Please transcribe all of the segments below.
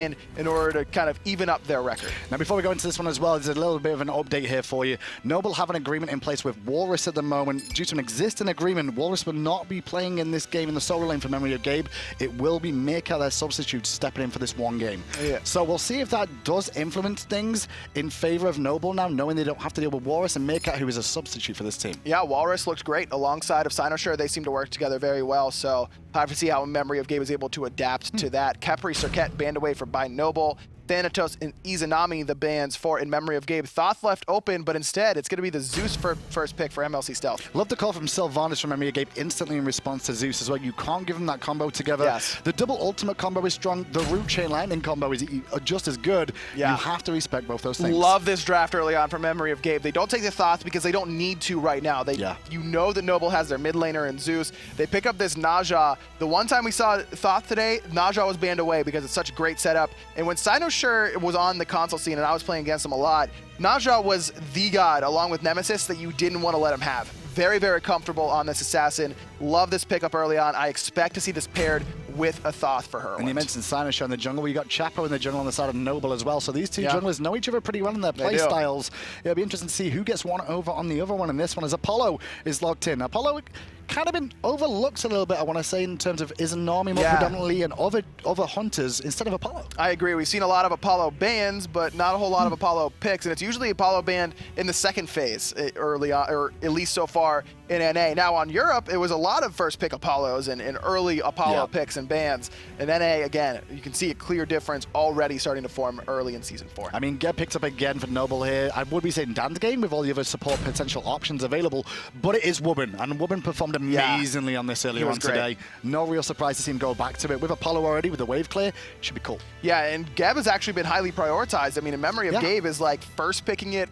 in order to kind of even up their record. Now, before we go into this one as well, there's a little bit of an update here for you. Noble have an agreement in place with Walrus at the moment. Due to an existing agreement, Walrus will not be playing in this game in the solo lane for memory of Gabe. It will be Mika, their substitute, stepping in for this one game. Yeah. So we'll see if that does influence things in favor of Noble now, knowing they don't have to deal with Walrus and Mika, who is a substitute for this team. Yeah, Walrus looked great alongside of Sinosure. They seem to work together very well, so I have to see how memory of Gabe is able to adapt to that. Kepri, Circuit banned away by Noble. Thanatos and Izanami, the bans for In Memory of Gabe. Thoth left open, but instead it's going to be the Zeus for first pick for MLC Stealth. Love the call from Sylvanas from Memory of Gabe instantly in response to Zeus as well. You can't give him that combo together. Yes. The double ultimate combo is strong. The root chain lightning combo is just as good. Yeah. You have to respect both those things. Love this draft early on for Memory of Gabe. They don't take the Thoth because they don't need to right now. You know that Noble has their mid laner in Zeus. They pick up this Naja. The one time we saw Thoth today, Naja was banned away because it's such a great setup. And when Sinosure was on the console scene and I was playing against him a lot, Naja was the god along with Nemesis that you didn't want to let him have. Very, very comfortable on this assassin. Love this pickup early on. I expect to see this paired with a Thoth for her. And you mentioned Sinosure in the jungle. We got Chapo in the jungle on the side of Noble as well. So these two junglers know each other pretty well in their play styles. It'll be interesting to see who gets one over on the other one. And this one is Apollo is locked in. Apollo kind of been overlooked a little bit, I want to say, in terms of Izanami more predominantly and other hunters instead of Apollo. I agree. We've seen a lot of Apollo bans, but not a whole lot of Apollo picks, and it's usually Apollo banned in the second phase early on, or at least so far in NA. Now on Europe, it was a lot of first pick Apollos and early Apollo picks and bans. In NA, again, you can see a clear difference already starting to form early in Season 4. I mean, get picked up again for Noble here. I would be saying Dan's game with all the other support potential options available, but it is Wubben, and Wubben performed amazingly on this earlier on today. No real surprise to see him go back to it. With Apollo already, with the wave clear, should be cool. Yeah, and Gabe has actually been highly prioritized. I mean, In Memory of Gabe is like first picking it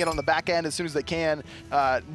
on the back end as soon as they can.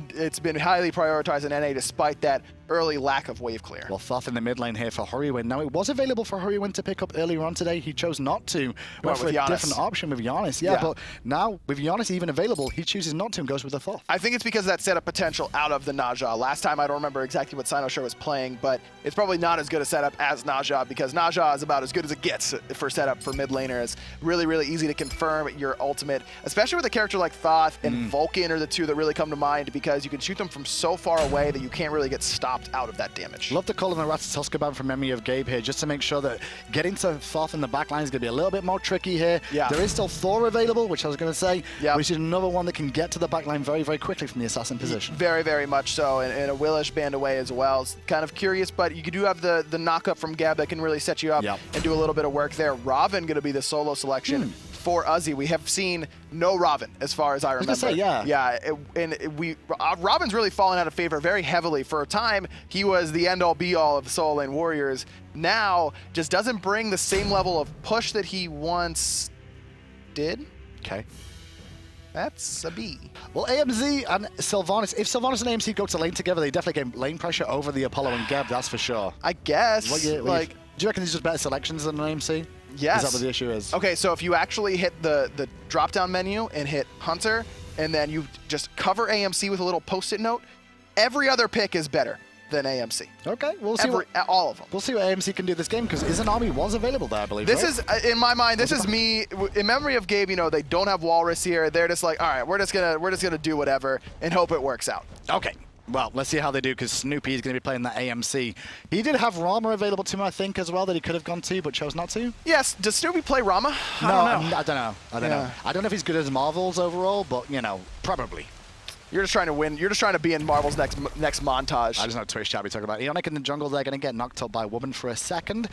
It's been highly prioritized in NA despite that early lack of wave clear. Well, Thoth in the mid lane here for Hurrywin. Now, it was available for Hurrywin to pick up earlier on today. He chose not to. Went for a different option with Giannis. Yeah, but now, with Giannis even available, he chooses not to and goes with the Thoth. I think it's because of that setup potential out of the Naja. Last time, I don't remember exactly what Sinosure was playing, but it's probably not as good a setup as Naja because Naja is about as good as it gets for setup for mid laners. Really, really easy to confirm your ultimate, especially with a character like Thoth and Vulcan are the two that really come to mind because you can shoot them from so far away that you can't really get stopped out of that damage. Love the call on the Ratatoskabam from Memory of Gabe here, just to make sure that getting to Thoth in the back line is going to be a little bit more tricky here. Yeah. There is still Thor available, which I was going to say, which is another one that can get to the back line very, very quickly from the assassin position. Very, very much so, and a Willish banned away as well. It's kind of curious, but you do have the knock-up from Gab that can really set you up and do a little bit of work there. Raven going to be the solo selection for Uzi. We have seen no Raven, as far as I remember. I was gonna say, Raven's really fallen out of favor very heavily. For a time, he was the end-all, be-all of the solo lane warriors. Now, just doesn't bring the same level of push that he once did. Okay. That's a B. Well, AMZ and Sylvanas, if Sylvanas and AMZ go to lane together, they definitely get lane pressure over the Apollo and Gab, that's for sure. I guess. Do you reckon these are just better selections than an AMC? Yes. Is that what the issue is? Okay, so if you actually hit the drop-down menu and hit Hunter, and then you just cover AMC with a little post-it note, every other pick is better than AMC. Okay, we'll see all of them. We'll see what AMC can do this game because Izanami was available there, I believe. This is, in my mind, this is me. In Memory of Gabe, you know, they don't have Walrus here. They're just like, all right, we're just gonna do whatever and hope it works out. Okay. Well, let's see how they do because Snoopy is going to be playing that AMC. He did have Rama available to him, I think, as well, that he could have gone to, but chose not to. Yes. Does Snoopy play Rama? I don't know. I don't know. I don't know if he's good as Marvels overall, but, you know, probably. You're just trying to win. You're just trying to be in Marvel's next montage. I just know Twitch chat we talking about. Ionic in the jungle, they're going to get knocked up by Wubben for a second.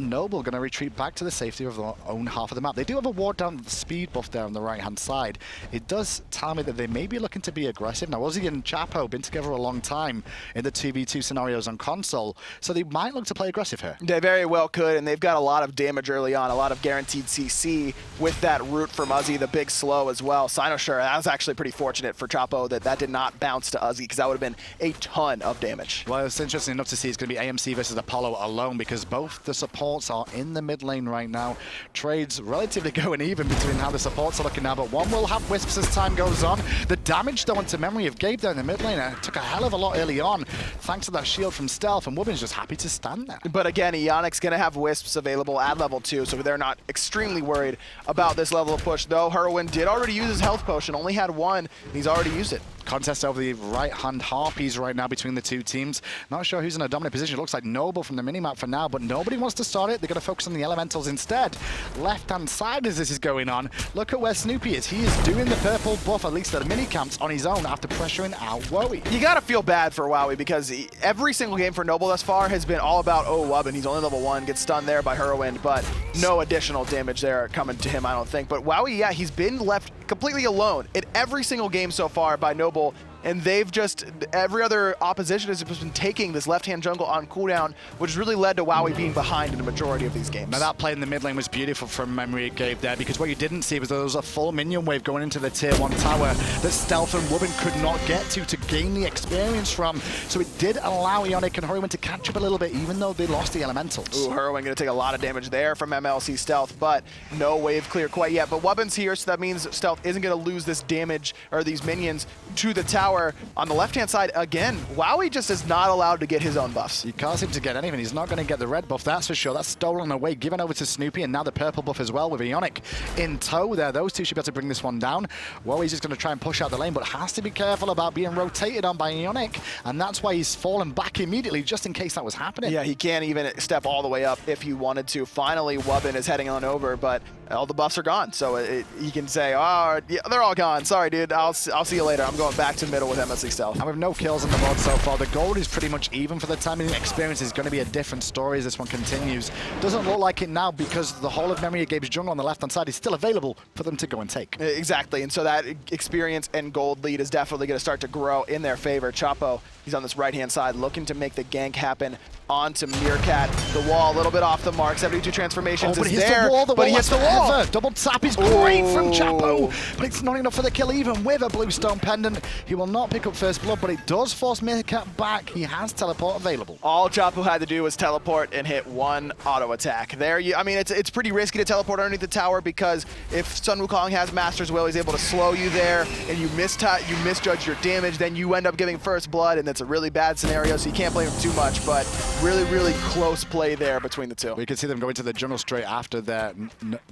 Noble going to retreat back to the safety of their own half of the map. They do have a ward down the speed buff there on the right-hand side. It does tell me that they may be looking to be aggressive. Now, Ozzy and Chapo have been together a long time in the 2v2 scenarios on console, so they might look to play aggressive here. They very well could, and they've got a lot of damage early on, a lot of guaranteed CC with that root from Ozzy, the big slow as well. Sinosure, that was actually pretty fortunate for Chapo it. That did not bounce to Ozzy because that would have been a ton of damage. Well, it's interesting enough to see it's going to be AMC versus Apollo alone because both the supports are in the mid lane right now. Trades relatively going even between how the supports are looking now, but one will have wisps as time goes on. The damage though onto memory of Gabe there in the mid lane took a hell of a lot early on thanks to that shield from Stealth, and Wubin's just happy to stand there. But again, Ionic's going to have wisps available at level 2, so they're not extremely worried about this level of push, though Herwin did already use his health potion, only had one, and he's already used it. Contest over the right-hand Harpies right now between the two teams. Not sure who's in a dominant position. It looks like Noble from the minimap for now, but nobody wants to start it. They're going to focus on the elementals instead. Left-hand side as this is going on. Look at where Snoopy is. He is doing the purple buff, at least at the mini-camps, on his own after pressuring out Wowie. You got to feel bad for Wowie because every single game for Noble thus far has been all about, oh, Wubbin, he's only level 1, gets stunned there by Herwind, but no additional damage there coming to him, I don't think. But Wowie, yeah, he's been left completely alone in every single game so far by Noble. And they've just, every other opposition has just been taking this left-hand jungle on cooldown, which has really led to Wowie being behind in the majority of these games. Now that play in the mid lane was beautiful from memory of Gabe there, because what you didn't see was there was a full minion wave going into the tier 1 tower that Stealth and Wubin could not get to gain the experience from. So it did allow Ionic and Herwin to catch up a little bit, even though they lost the elementals. Ooh, Herwin going to take a lot of damage there from MLC Stealth, but no wave clear quite yet. But Wubin's here, so that means Stealth isn't going to lose this damage, or these minions, to the tower. On the left-hand side, again, Wowie just is not allowed to get his own buffs. You can't seem to get anything. He's not going to get the red buff, that's for sure. That's stolen away, given over to Snoopy, and now the purple buff as well with Ionic in tow there. Those two should be able to bring this one down. Wowie's just going to try and push out the lane, but has to be careful about being rotated on by Ionic, and that's why he's fallen back immediately, just in case that was happening. Yeah, he can't even step all the way up if he wanted to. Finally, Wubbin is heading on over, but all the buffs are gone, so he can say, oh, yeah, they're all gone. Sorry, dude. I'll see you later. I'm going back to middle with MSC Stealth. And with no kills on the board so far, the gold is pretty much even for the time. Experience is going to be a different story as this one continues. Doesn't look like it now because the whole of memory of Gabe's jungle on the left-hand side is still available for them to go and take. Exactly, and so that experience and gold lead is definitely going to start to grow in their favor. Chapo, he's on this right-hand side looking to make the gank happen onto Meerkat. The wall a little bit off the mark. 72 transformations is there, but he hits the wall. Double tap is great from Chapo, but it's not enough for the kill even with a bluestone pendant. He will not pick up first blood, but it does force Meerkat back. He has teleport available. All Chapo had to do was teleport and hit one auto attack. There, I mean, it's pretty risky to teleport underneath the tower because if Sun Wukong has Master's Will, he's able to slow you there, and you misjudge your damage, then you end up giving first blood, and that's a really bad scenario, so you can't blame him too much, but really, really close play there between the two. We can see them go into the jungle straight after their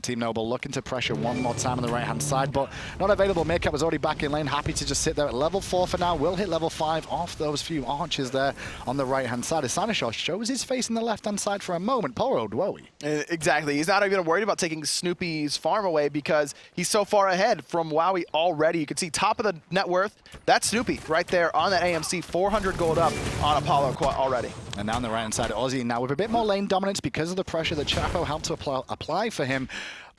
Team Noble, looking to pressure one more time on the right-hand side, but not available. Meerkat was already back in lane, happy to just sit there at level 4 for now. Will hit level 5 off those few archers there on the right-hand side. As Sinoshaw shows his face on the left-hand side for a moment. Poor old Wowie. Exactly. He's not even worried about taking Snoopy's farm away because he's so far ahead from Wowie already. You can see top of the net worth. That's Snoopy right there on that AMC. 400 gold up on Apollo already. And now on the right-hand side, Ozzy now with a bit more lane dominance because of the pressure that Chapo helped to apply for him.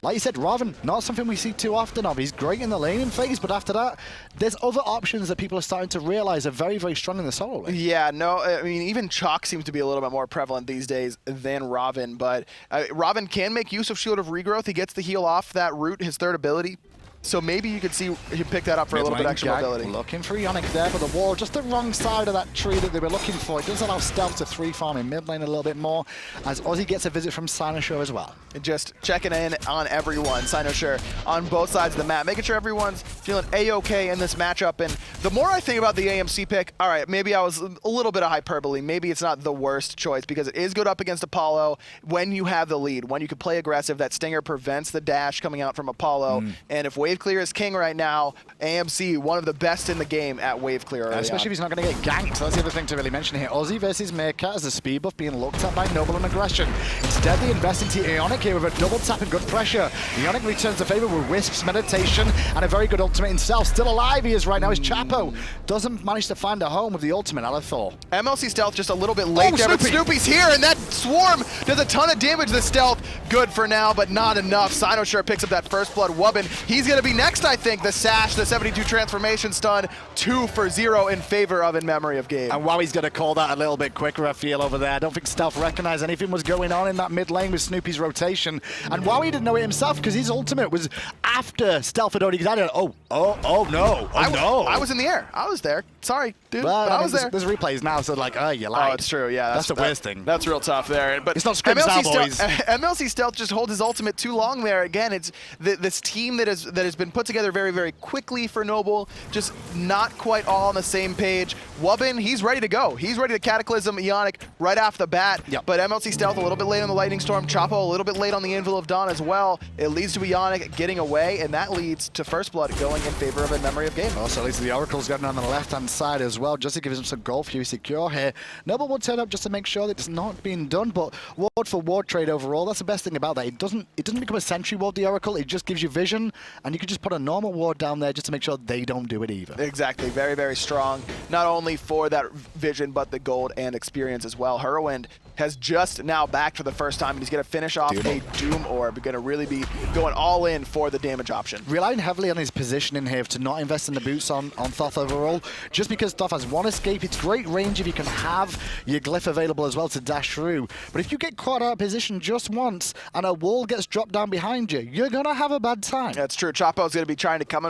Like you said, Raven, not something we see too often of. He's great in the laning phase, but after that, there's other options that people are starting to realize are very, very strong in the solo lane. Yeah, no, I mean, even Chalk seems to be a little bit more prevalent these days than Raven, but Raven can make use of Shield of Regrowth. He gets the heal off that root, his third ability. So maybe you could see him pick that up for a little bit extra mobility. Looking for Ionic there, but the wall just the wrong side of that tree that they were looking for. It does allow Stealth to 3-farm in mid lane a little bit more, as Ozzy gets a visit from Sinoshaw as well. And just checking in on everyone, Sinoshaw on both sides of the map, making sure everyone's feeling A-okay in this matchup. And the more I think about the AMC pick, all right, maybe I was a little bit of hyperbole. Maybe it's not the worst choice because it is good up against Apollo when you have the lead, when you can play aggressive. That Stinger prevents the dash coming out from Apollo. And if wave clear is king right now, AMC, one of the best in the game at wave clear. Especially if he's not going to get ganked. So that's the other thing to really mention here. Ozzy versus Meerkat as a speed buff being looked at by Noble and Aggression. Instead, they invest into Ionic here with a double tap and good pressure. Ionic returns the favor with Wisps, Meditation, and a very good ultimate himself. Still alive he is right now. Is Chapo doesn't manage to find a home with the ultimate out of Thor. MLC Stealth just a little bit late there, but Snoopy's here, and that Swarm does a ton of damage to Stealth. good for now, but not enough. Sinosure picks up that first blood. Wubbin, he's going to be next, I think. The Sash, the 72 transformation stun, 2 for 0 in favor of In Memory of Gabe. And Wowie's going to call that a little bit quicker, I feel, over there. I don't think Stealth recognized anything was going on in that mid lane with Snoopy's rotation. And Wowie didn't know it himself because his ultimate was after Stealth had already decided, no. I was in the air. I was there. Sorry, dude, but I was there. There's replays now, so like, oh, you lied. Oh, it's true, yeah. That's the worst thing. That's real tough there. But it's not scripts now, boys. MLC Stealth just holds his ultimate too long there. Again, it's this team that has been put together very, very quickly for Noble, just not quite all on the same page. Wubbin, he's ready to go. He's ready to Cataclysm Ionic right off the bat. Yep. But MLC Stealth a little bit late on the Lightning Storm. Chapo a little bit late on the Anvil of Dawn as well. It leads to Ionic getting away, and that leads to First Blood going in favor of In Memory of Gabe. Also, at least the Oracle's getting on the left-hand side as well, just to give him some Gold Fury secure here. Noble will turn up just to make sure that it's not being done, but ward for ward trade overall, that's the best thing about that. It doesn't become a sentry ward, the Oracle. It just gives you vision, and you can just put a normal ward down there just to make sure they don't do it either. Exactly. Very, very strong. Not only for that vision, but the gold and experience as well. Hurwind has just now backed for the first time, and he's going to finish off a Doom Orb. Going to really be going all in for the damage option. Relying heavily on his positioning here to not invest in the boots on Thoth overall, just because Thoth has one escape. It's great range if you can have your glyph available as well to dash through. But if you get caught out of position just once and a wall gets dropped down behind you, you're going to have a bad time. That's true. Chapo's going to be trying to come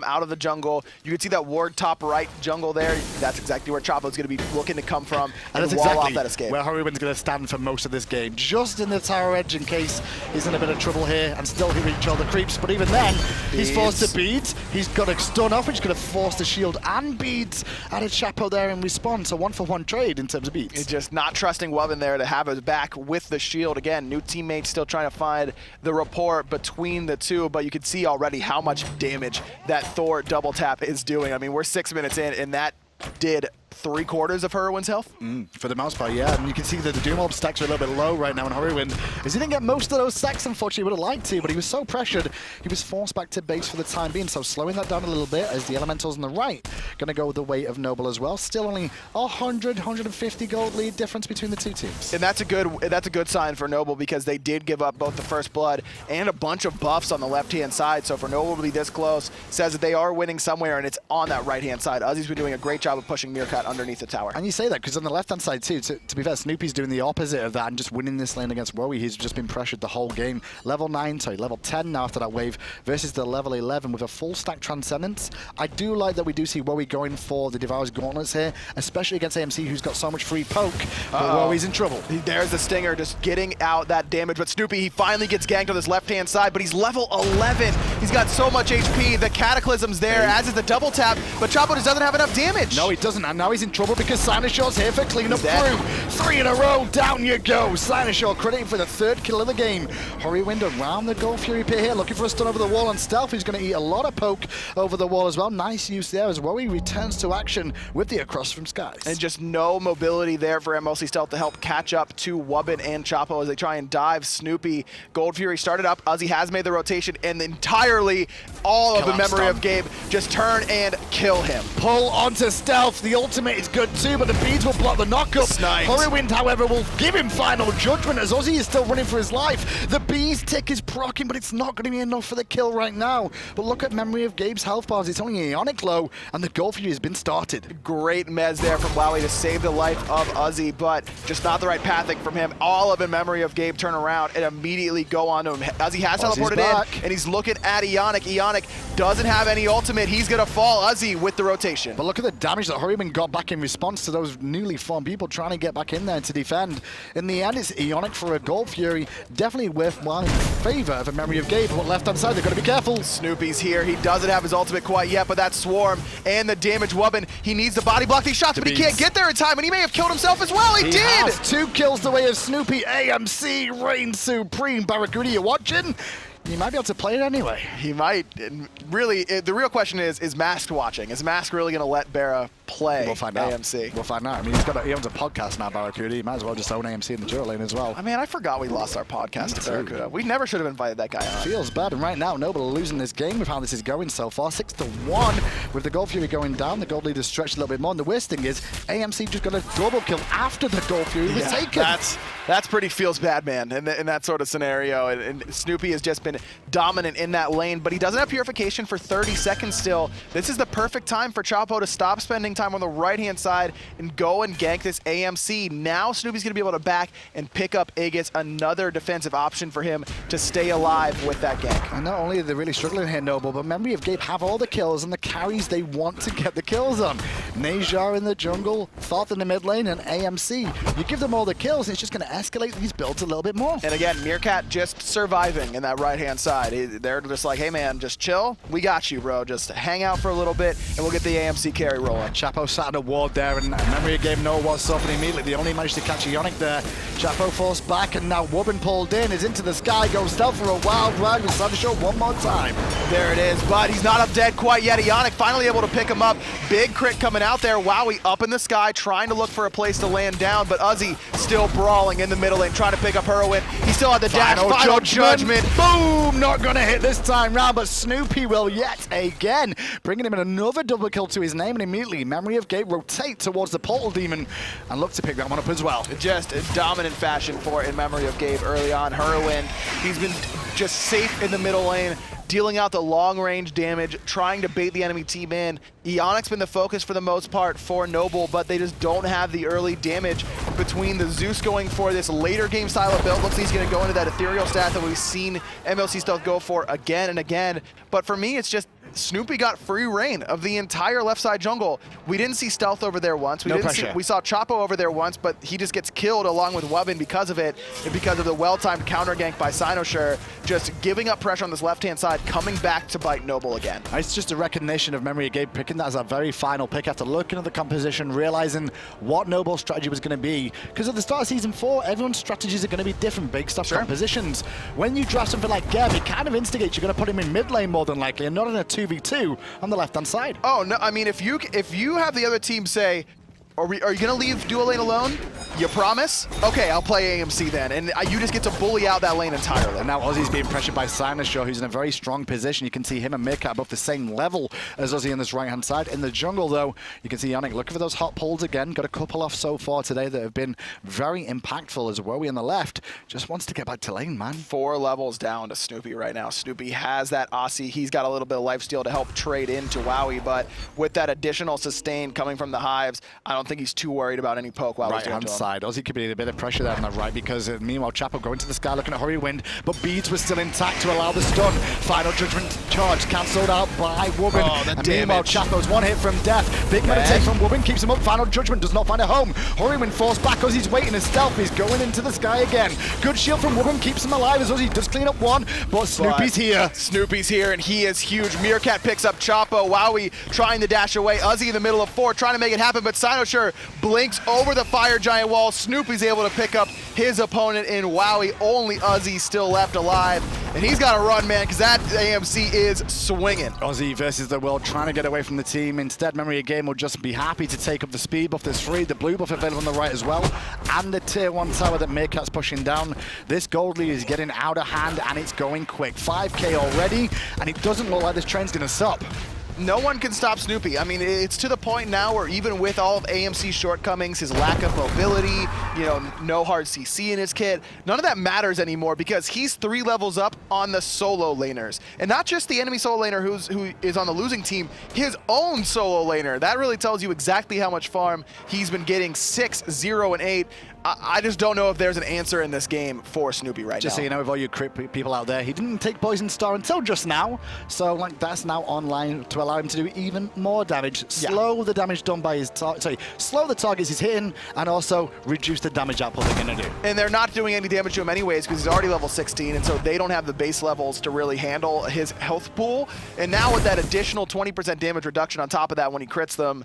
out of the jungle. You can see that ward top right jungle there. That's exactly where Chapo's going to be looking to come from and that's wall exactly off that escape. Where Hurriwind's going to stand for most of this game, just in the tower edge in case he's in a bit of trouble here and still reach all the creeps. But even then, he's forced to beads. He's got a stun off, which is going to force the shield and beads out of Chapo there in response. So 1-for-1 trade in terms of beats. He's just not trusting Wubbin there to have his back with the shield. Again, new teammates still trying to find the rapport between the two, but you can see already how much damage that Thor double tap is doing. I mean, we're 6 minutes in, and that did 3/4 of Hurwind's health? For the most part, yeah. And you can see that the Doom Orb stacks are a little bit low right now on Hurwind, as he didn't get most of those stacks, unfortunately. He would have liked to, but he was so pressured, he was forced back to base for the time being. So slowing that down a little bit as the Elementals on the right going to go with the weight of Noble as well. Still only 100, 150 gold lead difference between the two teams. And that's a good sign for Noble, because they did give up both the First Blood and a bunch of buffs on the left-hand side. So for Noble to be this close says that they are winning somewhere, and it's on that right-hand side. Uzi's been doing a great job of pushing Meerkat underneath the tower. And you say that because on the left-hand side too, to be fair, Snoopy's doing the opposite of that and just winning this lane against Wowie. He's just been pressured the whole game. Level 10 now after that wave versus the level 11 with a full stack Transcendence. I do like that we do see Wowie going for the Devourer's Gauntlets here, especially against AMC, who's got so much free poke, but Wowie's in trouble. There's the Stinger just getting out that damage, but Snoopy, he finally gets ganked on this left-hand side, but he's level 11. He's got so much HP. The Cataclysm's there, as is the double tap, but Chapo just doesn't have enough damage. No, he doesn't, and now he's in trouble because Sinoshore's here for cleanup crew. 3 in a row, down you go. Sinosure credited for the 3rd kill of the game. Hurriwind around the Gold Fury pit here, looking for a stun over the wall on Stealth, who's going to eat a lot of poke over the wall as well. Nice use there as Wowie returns to action with the Across from Skies. And just no mobility there for MLC Stealth to help catch up to Wubbin and Chapo as they try and dive Snoopy. Gold Fury started up. Uzi has made the rotation, and entirely all of the memory of Gabe just turn and kill him. Pull onto Stealth. The ultimate is good too, but the beads will block the knockup. Hurriwind, however, will give him final judgment as Uzi is still running for his life. The bees tick is proccing, but it's not going to be enough for the kill right now. But look at memory of Gabe's health bars. It's only Ionic low, and the Gold Fury has been started. Great mez there from Wowie to save the life of Uzi, but just not the right pathing from him. All of in memory of Gabe turn around and immediately go on to him. Uzi has teleported in, and he's looking at Ionic. Ionic doesn't have any ultimate. He's going to fall Uzi with the rotation. But look at the damage that Hurriwind got back in response to those newly formed people trying to get back in there to defend. In the end, it's Ionic for a Gold Fury. Definitely worthwhile in favor of a memory of Gabe. But left-hand side, they've got to be careful. Snoopy's here. He doesn't have his ultimate quite yet, but that Swarm and the damage Wubbin, he needs to body block these shots, but he can't get there in time, and he may have killed himself as well. He did! Has 2 kills the way of Snoopy. AMC reigns supreme. Barracuda, you watching? He might be able to play it anyway. He might. And really, the real question is Mask watching? Is Mask really going to let Barra play AMC? We'll find out. I mean, he owns a podcast now, Barracuda. He might as well just own AMC in the Dura lane as well. I mean, I forgot we lost our podcast to Barracuda. We never should have invited that guy on. Feels bad. And right now, Noble losing this game with how this is going so far. 6-1 with the Gold Fury going down. The gold lead is stretched a little bit more. And the worst thing is, AMC just got a double kill after the Gold Fury was taken. That's pretty feels bad, man, in that sort of scenario. And Snoopy has just been dominant in that lane, but he doesn't have purification for 30 seconds still. This is the perfect time for Chapo to stop spending time on the right-hand side and go and gank this AMC. Now Snoopy's going to be able to back and pick up Aegis, another defensive option for him to stay alive with that gank. And not only are they really struggling here, Noble, but Memory of Gabe have all the kills and the carries they want to get the kills on. Nejar in the jungle, Thoth in the mid lane, and AMC. You give them all the kills, and it's just going to escalate these builds a little bit more. And again, Meerkat just surviving in that right-hand side. They're just like, hey man, just chill. We got you, bro. Just hang out for a little bit, and we'll get the AMC carry rolling. Chapo sat in a ward there, and Memory of Gabe know what's up, and immediately they only managed to catch a Ionic there. Chapo forced back, and now Wubbin pulled in, is into the sky, goes stealth for a wild ride with Sancho one more time. There it is, but he's not up dead quite yet. Ionic finally able to pick him up. Big crit coming out there. Wowie up in the sky, trying to look for a place to land down, but Uzi still brawling in the middle lane, trying to pick up Heroin. He still had the dash. Final judgment. Boom! Not gonna hit this time round, but Snoopy will yet again, bringing him in another double kill to his name, and immediately Memory of Gabe rotate towards the Portal Demon and look to pick that one up as well. Just a dominant fashion for In Memory of Gabe early on. Heroin, he's been just safe in the middle lane, dealing out the long-range damage, trying to bait the enemy team in. Ionic's been the focus for the most part for Noble, but they just don't have the early damage between the Zeus going for this later game style of build. Looks like he's going to go into that ethereal stat that we've seen MLC Stealth go for again and again. But for me, it's just Snoopy got free reign of the entire left side jungle. We didn't see Stealth over there once. We saw Chapo over there once, but he just gets killed along with Wubbin because of it, and because of the well-timed counter gank by Sinosure, just giving up pressure on this left-hand side, coming back to bite Noble again. It's just a recognition of Memory of Gabe picking that as a very final pick after looking at the composition, realizing what Noble's strategy was going to be. Because at the start of Season 4, everyone's strategies are going to be different based off compositions. When you draft something like Gabe, it kind of instigates you're going to put him in mid lane more than likely, and not in a 2v2 on the left-hand side. Oh, no, I mean, if you have the other team say, are you going to leave dual lane alone? You promise? Okay, I'll play AMC then. And you just get to bully out that lane entirely. And now Ozzy's being pressured by Sinosure, who's in a very strong position. You can see him and Meerkat above the same level as Ozzy on this right-hand side. In the jungle, though, you can see Ionic looking for those hot pulls again. Got a couple off so far today that have been very impactful as Wowie on the left just wants to get back to lane, man. 4 levels down to Snoopy right now. Snoopy has that Aussie. He's got a little bit of lifesteal to help trade into Wowie, but with that additional sustain coming from the Hives, I don't think he's too worried about any poke while right-hand side. Ozzy could be a bit of pressure there on the right because meanwhile Chapo going to the sky looking at Hurrywind, but Beads was still intact to allow the stun. Final judgment charge cancelled out by Wubbin. And meanwhile Chapo's one hit from death. Big meditate from Wubbin keeps him up. Final judgment does not find a home. Hurrywind forced back. Ozzy's waiting as stealth. He's going into the sky again. Good shield from Wubbin keeps him alive as Ozzy does clean up one, but Snoopy's here. Snoopy's here and he is huge. Meerkat picks up Chapo. Wowie trying to dash away. Ozzy in the middle of 4 trying to make it happen, but Sinosure blinks over the fire giant wall. Snoopy's able to pick up his opponent in Wowie. Only Ozzy still left alive. And he's got to run, man, because that AMC is swinging. Ozzy versus the world, trying to get away from the team. Instead, Memory of Game will just be happy to take up the speed buff. There's 3, the blue buff available on the right as well, and the tier 1 tower that Meerkat's pushing down. This gold lead is getting out of hand, and it's going quick. 5K already, and it doesn't look like this train's going to stop. No one can stop Snoopy. I mean, it's to the point now where even with all of AMC's shortcomings, his lack of mobility, no hard CC in his kit, none of that matters anymore because he's 3 levels up on the solo laners. And not just the enemy solo laner who is on the losing team, his own solo laner. That really tells you exactly how much farm he's been getting. 6, 0, and 8. I just don't know if there's an answer in this game for Snoopy right now. Just so you know, with all you crit people out there, he didn't take Poison Star until just now. So that's now online to allow him to do even more damage. Slow the damage done by his slow the targets he's hitting, and also reduce the damage output they're going to do. And they're not doing any damage to him anyways because he's already level 16, and so they don't have the base levels to really handle his health pool. And now with that additional 20% damage reduction on top of that when he crits them,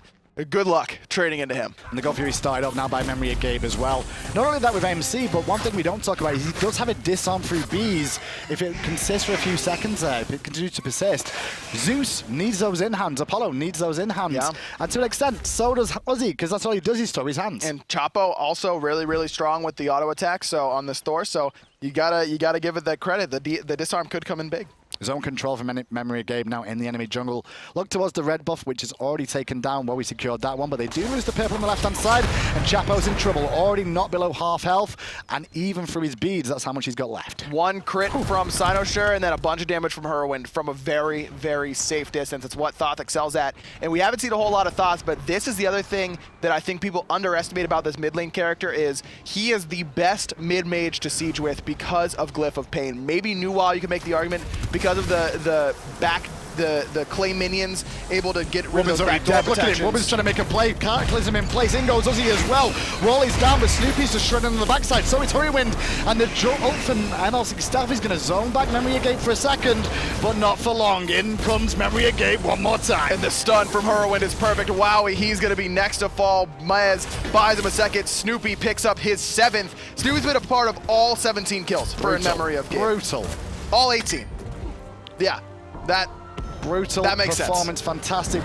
good luck trading into him. And the God Fury started off now by Memory of Gabe as well. Not only that with AMC, but one thing we don't talk about is he does have a disarm through bees if it consists for a few seconds there, if it continues to persist. Zeus needs those in hands, Apollo needs those in hands. Yeah. And to an extent, so does Ozzy, because that's all he does is throw his hands. And Chapo also really, really strong with the auto attack so on this Thor, so you gotta give it that credit. The disarm could come in big. Zone control from Memory of Gabe now in the enemy jungle. Look towards the red buff, which is already taken down where we secured that one, but they do lose the purple on the left-hand side, and Chapo's in trouble, already not below half health, and even through his beads, that's how much he's got left. One crit from Sinosure, and then a bunch of damage from Heroin from a very, very safe distance. It's what Thoth excels at, and we haven't seen a whole lot of Thoths, but this is the other thing that I think people underestimate about this mid lane character is he is the best mid-mage to siege with because of Glyph of Pain. Maybe Nuwa, you can make the argument, because of the clay minions able to get rid of those back dab Look at him, protections. Woman's trying to make a play, Cataclysm in place, in goes Uzi as well. Wally's down, but Snoopy's just shredding on the backside, so it's Hurrywind, and the ult from ML6 Staff is going to zone back Memory of Gabe for a second, but not for long. In comes Memory of Gabe one more time. And the stun from Hurrywind is perfect. Wowie, he's going to be next to fall. Mez buys him a second. Snoopy picks up his 7th. Snoopy's been a part of all 17 kills for In Memory of Gabe. Brutal. All 18. Yeah, that Brutal makes sense. performance, fantastic.